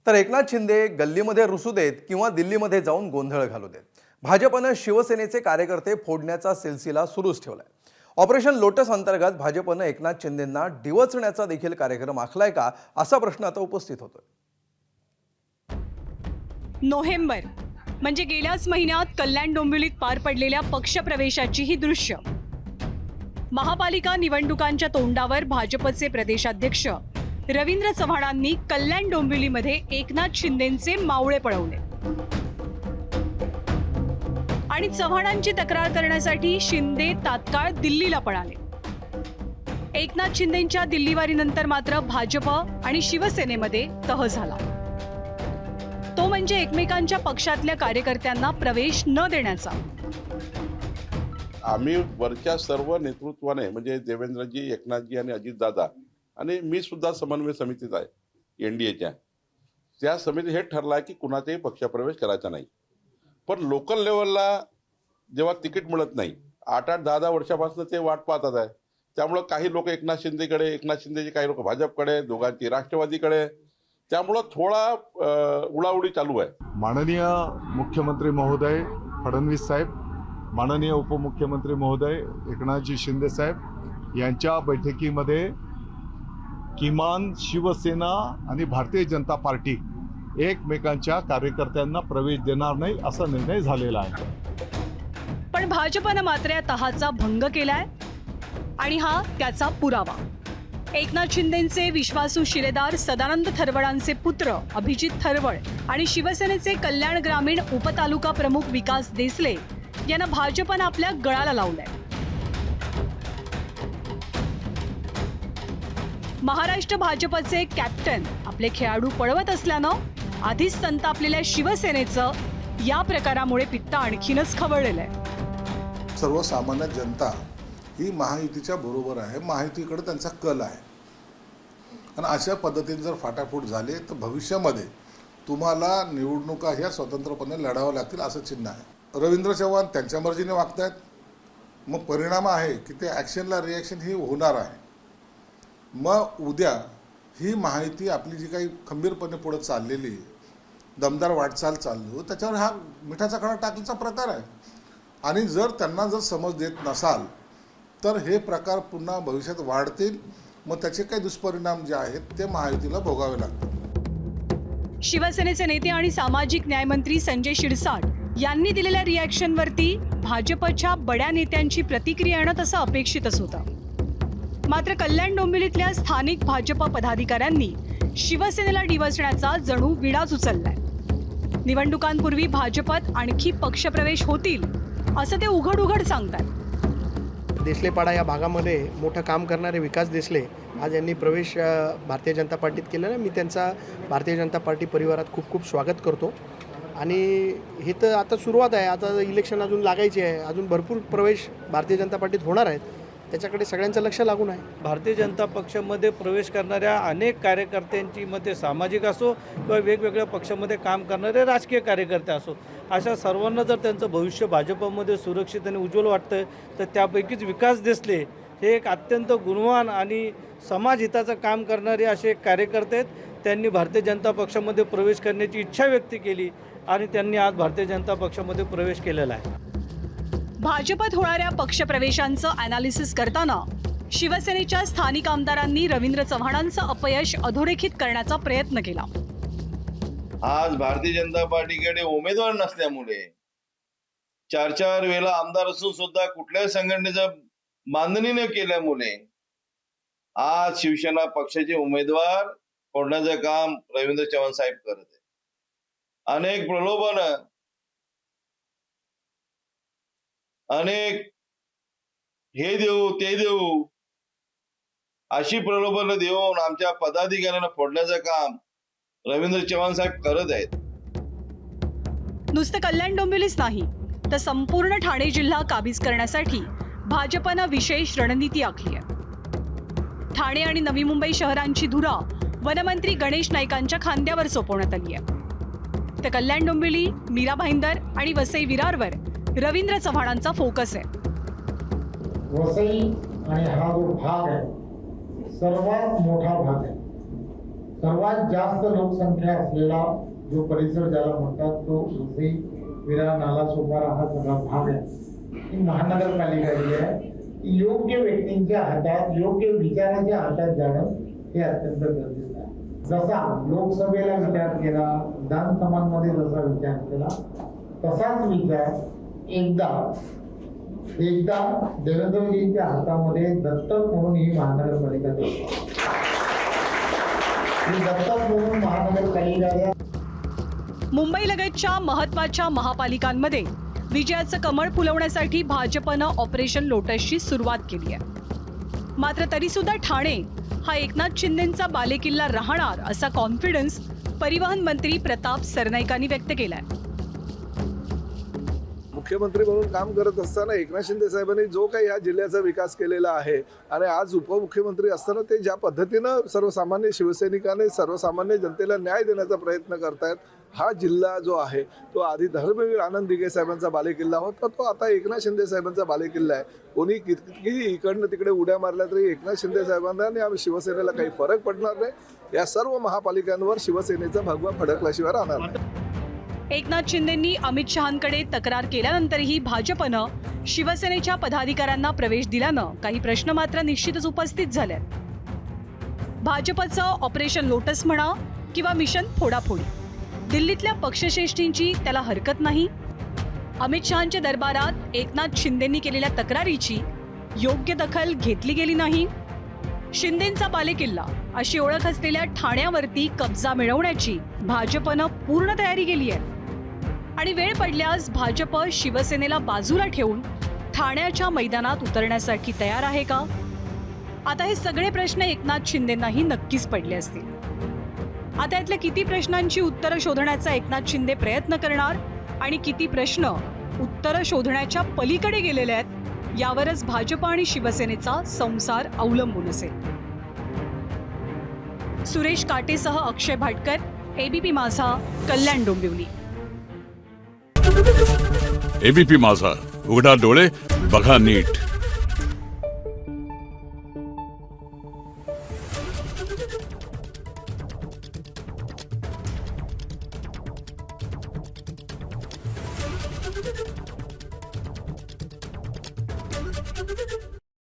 तर एकनाथ शिंदे गल्लीमध्ये रुसू देत किंवा दिल्लीमध्ये जाऊन गोंधळ घालू देत, भाजपनं शिवसेनेचे कार्यकर्ते फोडण्याचा सिलसिला सुरूच ठेवलाय. ऑपरेशन लोटस अंतर्गत भाजपनं एकनाथ शिंदेंना डिवचण्याचा देखील कार्यक्रम आखलाय का, असा प्रश्न आता उपस्थित होतोय. नोव्हेंबर म्हणजे गेल्याच महिन्यात कल्याण डोंबिवलीत पार पडलेल्या पक्षप्रवेशाची ही दृश्य. महापालिका निवडणुकांच्या तोंडावर भाजपचे प्रदेशाध्यक्ष रवींद्र चव्हाणांनी कल्याण डोंबिवलीमध्ये एकनाथ शिंदेंचे मावळे पळवले आणि चव्हाणांची तक्रार करण्यासाठी शिंदे तात्काळ दिल्लीला पळाले. एकनाथ शिंदेंच्या दिल्लीवारीनंतर मात्र भाजप आणि शिवसेनेमध्ये तह झाला. तो म्हणजे एकमेकांच्या पक्षातल्या कार्यकर्त्यांना प्रवेश न देण्याचा. आम्ही वरच्या सर्व नेतृत्वाने म्हणजे देवेंद्रजी, एकनाथजी आणि अजितदादा आणि मी सुद्धा समन्वय समितीत आहे एनडीएच्या, त्या समिती हे ठरलं आहे की कुणाचाही पक्षप्रवेश करायचा नाही. पण लोकल लेवलला जेव्हा तिकीट मिळत नाही, 8-8, 10-10 वर्षापासून ते वाट पाहतात आहे. त्यामुळं काही लोक एकनाथ शिंदेकडे, एकनाथ शिंदेचे काही लोक भाजपकडे, दोघांची राष्ट्रवादीकडे, त्यामुळं थोडा उडाउडी चालू आहे. माननीय मुख्यमंत्री महोदय फडणवीस साहेब, माननीय उपमुख्यमंत्री महोदय एकनाथजी शिंदे साहेब यांच्या बैठकीमध्ये किमान शिवसेना आणि भारतीय जनता पार्टी एकमेकांच्या कार्यकर्त्यांना प्रवेश देणार नाही असा निर्णय झालेला आहे. पण भाजपनं मात्र या तहाचा भंग केलाय आणि हा त्याचा पुरावा. एकनाथ शिंदेंचे विश्वासू शिलेदार सदानंद थरवडांचे पुत्र अभिजित थरवड आणि शिवसेनेचे कल्याण ग्रामीण उपतालुका प्रमुख विकास देसले यांना भाजपनं आपल्या गळाला लावलंय. महाराष्ट्र भाजपचे कॅप्टन आपले खेळाडू पळवत असल्यानं आधीच संतापलेल्या शिवसेनेचं या प्रकारामुळे पित्त आणखीनच खवळलेलं आहे. सर्वसामान्य जनता ही महायुतीच्या बरोबर आहे, महायुतीकडे त्यांचा कल आहे. आणि अशा पद्धतीने जर फाटाफूट झाले तर भविष्यामध्ये तुम्हाला निवडणुका ह्या स्वतंत्रपणे लढाव्या लागतील असं चिन्ह आहे. रवींद्र चव्हाण त्यांच्या मर्जीने वागतायत, मग परिणाम आहे की ते ॲक्शनला रिॲक्शन ही होणार आहे. मग उद्या ही महायुती आपली जी काही खंबीरपणे पुढे चाललेली दमदार वाटचाल चालली त्याच्यावर हा मिठाचा खडा टाकण्याचा प्रकार आहे. आणि जर त्यांना जर समज देत नसाल तर हे प्रकार पुन्हा भविष्यात वाढतील, मग त्याचे काही दुष्परिणाम जे आहेत ते महायुतीला भोगावे लागतील. शिवसेनेचे नेते आणि सामाजिक न्यायमंत्री संजय शिरसाट यांनी दिलेल्या रिॲक्शनवरती भाजपच्या बड्या नेत्यांची प्रतिक्रिया येणं तसं अपेक्षितच होतं. मात्र कल्याण डोंबिवलीतल्या स्थानिक भाजप पदाधिकाऱ्यांनी शिवसेनेला डिवचण्याचा जणू विडाच उचललाय. निवडणुकांपूर्वी भाजपात आणखी पक्षप्रवेश होतील असं ते उघड उघड सांगतात. देसलेपाडा या भागामध्ये मोठं काम करणारे विकास देसले आज यांनी प्रवेश भारतीय जनता पार्टीत केलेला. मी त्यांचा भारतीय जनता पार्टी परिवारात खूप खूप स्वागत करतो. आणि हे तर आता सुरुवात आहे, आता इलेक्शन अजून लागायचे आहे, अजून भरपूर प्रवेश भारतीय जनता पार्टीत होणार आहेत, त्याच्याकडे सगळ्यांचं लक्ष लागून आहे. भारतीय जनता पक्षामध्ये प्रवेश करणाऱ्या अनेक कार्यकर्त्यांची मते सामाजिक असो किंवा वेगवेगळ्या पक्षामध्ये काम करणारे राजकीय कार्यकर्ते असो, अशा सर्वांना जर त्यांचं भविष्य भाजपमध्ये सुरक्षित आणि उज्ज्वल वाटतं तर त्यापैकीच विकास देसले हे एक अत्यंत गुणवान आणि समाजहिताचं काम करणारे असे एक कार्यकर्ते आहेत. त्यांनी भारतीय जनता पक्षामध्ये प्रवेश करण्याची इच्छा व्यक्त केली आणि त्यांनी आज भारतीय जनता पक्षामध्ये प्रवेश केलेला आहे. भाजपात होणाऱ्या पक्षप्रवेशांचं अॅनालिसिस करताना शिवसेनेच्या स्थानिक आमदारांनी रवींद्र चव्हाणांचं अपयश अधोरेखित करण्याचा प्रयत्न केला. आज भारतीय जनता पार्टीकडे उमेदवार नसल्यामुळे 4-4 वेळा आमदार असून सुद्धा कुठल्याही संघटनेचं बांधणी न केल्यामुळे आज शिवसेना पक्षाचे उमेदवार फोडण्याचं काम रवींद्र चव्हाण साहेब करत आहेत. अनेक प्रलोभन, अनेक हे देऊ ते देऊ अशी प्रलोभन देऊन आमच्या पदाधिकाऱ्यांना फोडण्याचं काम रवींद्र चव्हाण साहेब करत आहेत. नुसतं कल्याण डोंबिवलीच नाही तर संपूर्ण ठाणे जिल्हा काबीज करण्यासाठी भाजपनं विशेष रणनीती आखली आहे. ठाणे आणि नवी मुंबई शहरांची धुरा वनमंत्री गणेश नाईकांच्या खांद्यावर सोपवण्यात आली आहे. तर कल्याण डोंबिवली, मीरा भाईंदर आणि वसई विरारवर रवींद्र चव्हाणांचा फोकस आहे. वसई आणि हा जो भाग आहे सर्वात मोठा भाग आहे. सर्वात जास्त लोकसंख्या असलेला जो परिसर ज्याला म्हणतात तो वसई विरार नालासोपारा हा सगळा भाग आहे. ही महानगरपालिका जी आहे योग्य व्यक्तींच्या हातात योग्य विचाराच्या हातात जाणं हे अत्यंत गरजेचं आहे. जसा लोकसभेला विचार केला, विधानसभांमध्ये जसा विचार केला, तसाच विचार एकदा देवेंद्रजींच्या हातामध्ये दत्तक म्हणून ही महानगरपालिका देते. ही दत्तक म्हणून महानगरपालिका मुंबईलगतच्या महत्त्वाच्या महापालिकांमध्ये विजयाचं कमळ फुलवण्यासाठी भाजपनं ऑपरेशन लोटसची सुरुवात केली आहे. मात्र तरीसुद्धा ठाणे हा एकनाथ शिंदेंचा बालेकिल्ला राहणार असा कॉन्फिडन्स परिवहन मंत्री प्रताप सरनाईकांनी व्यक्त केलाय. मुख्यमंत्री म्हणून काम करत असताना एकनाथ शिंदे साहेबांनी जो काही या जिल्ह्याचा विकास केलेला आहे आणि आज उपमुख्यमंत्री असताना ते ज्या पद्धतीनं सर्वसामान्य शिवसैनिकांनी सर्वसामान्य जनतेला न्याय देण्याचा प्रयत्न करतायत. हा जिल्हा जो आहे तो आधी धर्मवीर आनंद दिघे साहेबांचा बालेकिल्ला होता, तो आता एकनाथ शिंदे साहेबांचा बालेकिल्ला आहे. कोणी कितीही इकडनं तिकडे उड्या मारल्या तरी एकनाथ शिंदे साहेबांना आणि आम्ही शिवसेनेला काही फरक पडणार नाही. या सर्व महापालिकांवर शिवसेनेचा भगवा फडकल्याशिवाय राहणार नाही. एकनाथ शिंदेंनी अमित शहांकडे तक्रार केल्यानंतरही भाजपनं शिवसेनेच्या पदाधिकाऱ्यांना प्रवेश दिल्यानं काही प्रश्न मात्र निश्चितच उपस्थित झालेत. भाजपचं ऑपरेशन लोटस म्हणा किंवा मिशन फोडाफोडी, दिल्लीतल्या पक्षश्रेष्ठींची त्याला हरकत नाही. अमित शहांच्या दरबारात एकनाथ शिंदेंनी केलेल्या तक्रारीची योग्य दखल घेतली गेली नाही. शिंदेंचा बालेकिल्ला अशी ओळख असलेल्या ठाण्यावरती कब्जा मिळवण्याची भाजपनं पूर्ण तयारी केली आहे आणि वेळ पडल्यास भाजप शिवसेनेला बाजूला ठेवून ठाण्याच्या मैदानात उतरण्यासाठी तयार आहे का? आता हे सगळे प्रश्न एकनाथ शिंदेंनाही नक्कीच पडले असतील. आता यातल्या किती प्रश्नांची उत्तरं शोधण्याचा एकनाथ शिंदे प्रयत्न करणार आणि किती प्रश्न उत्तरं शोधण्याच्या पलीकडे गेलेले आहेत यावरच भाजप आणि शिवसेनेचा संसार अवलंबून असेल. सुरेश काटेसह अक्षय भाटकर, एबीपी माझा, कल्याण डोंबिवली. एबीपी माझा, उघडा डोळे बघा नीट.